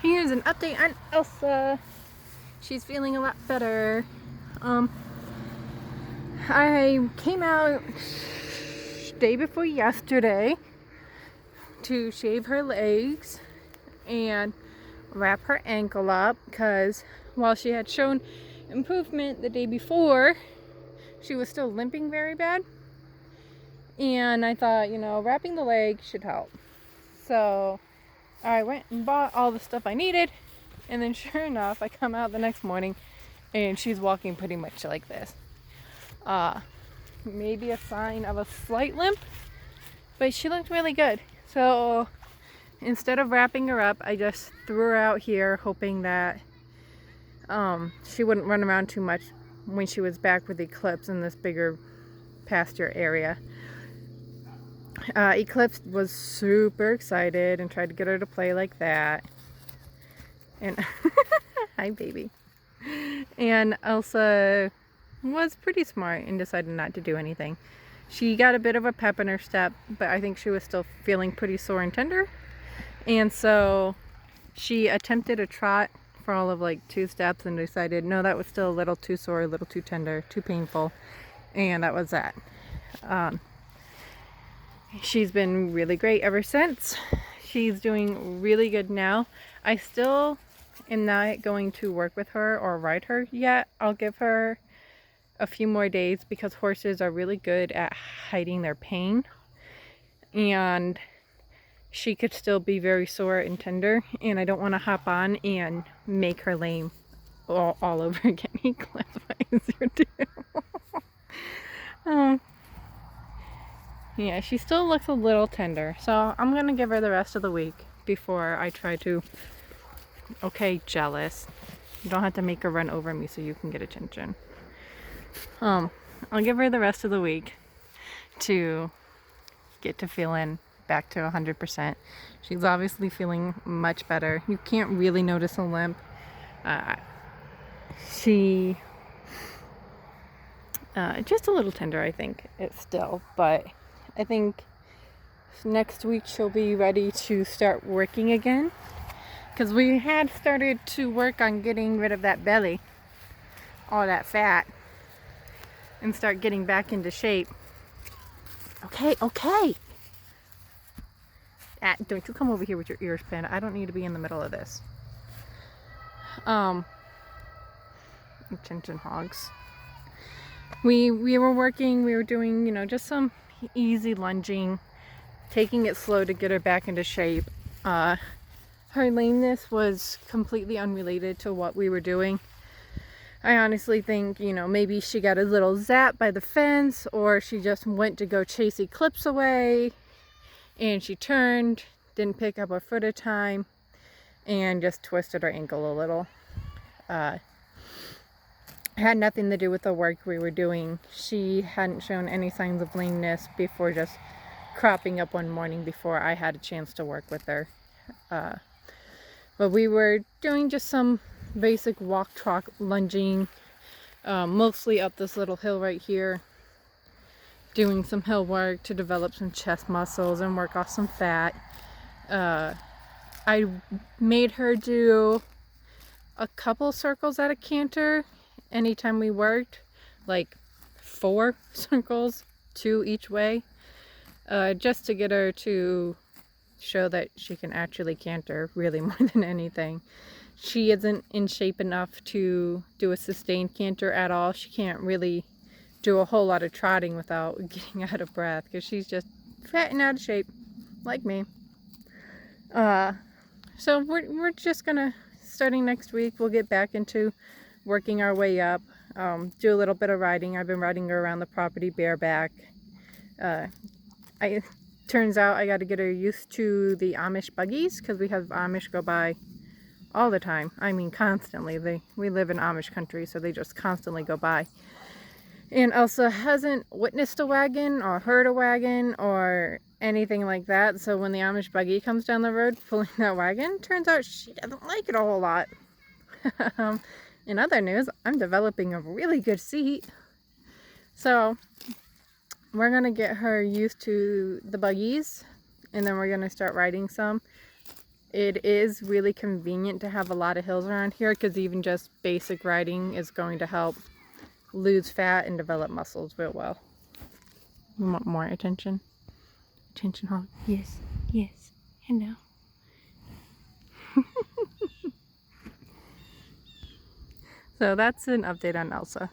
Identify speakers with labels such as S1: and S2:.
S1: Here's an update on Elsa. She's feeling a lot better. I came out day before yesterday to shave her legs and wrap her ankle up because while she had shown improvement the day before, she was still limping very bad. And I thought, wrapping the leg should help. So I went and bought all the stuff I needed, and then sure enough, I come out the next morning and she's walking pretty much like this. Maybe a sign of a slight limp, but she looked really good. So instead of wrapping her up, I just threw her out here hoping that she wouldn't run around too much when she was back with Eclipse in this bigger pasture area. Eclipse was super excited and tried to get her to play like that. And hi baby. And Elsa was pretty smart and decided not to do anything. She got a bit of a pep in her step, but I think she was still feeling pretty sore and tender. And so she attempted a trot for all of like 2 steps and decided, no, that was still a little too sore, a little too tender, too painful. And that was that. She's been really great ever since. She's doing really good now. I still am not going to work with her or ride her yet. I'll give her a few more days because horses are really good at hiding their pain. And she could still be very sore and tender. And I don't want to hop on and make her lame all over again. Eclipse, what is your deal? Yeah, she still looks a little tender, so I'm gonna give her the rest of the week before I try to... Okay, jealous. You don't have to make her run over me so you can get attention. I'll give her the rest of the week to get to feeling back to 100%. She's obviously feeling much better. You can't really notice a limp. She... just a little tender, I think, it's still, but I think next week she'll be ready to start working again. Because we had started to work on getting rid of that belly, all that fat, and start getting back into shape. Okay. Don't you come over here with your ears pinned. I don't need to be in the middle of this. Attention hogs. We were working, we were doing, just some easy lunging, taking it slow to get her back into shape. Her lameness was completely unrelated to what we were doing. I honestly think, maybe she got a little zapped by the fence, or she just went to go chase Eclipse away, and she turned, didn't pick up her foot at time, and just twisted her ankle a little. Had nothing to do with the work we were doing. She hadn't shown any signs of lameness before just cropping up one morning before I had a chance to work with her. But we were doing just some basic walk, trot, lunging, mostly up this little hill right here, doing some hill work to develop some chest muscles and work off some fat. I made her do a couple circles at a canter anytime we worked, like 4 circles, 2 each way, just to get her to show that she can actually canter, really, more than anything. She isn't in shape enough to do a sustained canter at all. She can't really do a whole lot of trotting without getting out of breath because she's just fat and out of shape, like me. So we're just gonna, starting next week, we'll get back into working our way up, do a little bit of riding. I've been riding her around the property bareback. Turns out I got to get her used to the Amish buggies because we have Amish go by all the time. I mean, constantly. We live in Amish country, so they just constantly go by. And Elsa hasn't witnessed a wagon or heard a wagon or anything like that. So when the Amish buggy comes down the road pulling that wagon, turns out she doesn't like it a whole lot. In other news, I'm developing a really good seat. So we're going to get her used to the buggies, and then we're going to start riding some. It is really convenient to have a lot of hills around here because even just basic riding is going to help lose fat and develop muscles real well. You want more attention? Attention, Hog? Yes, yes, hello. So that's an update on Elsa.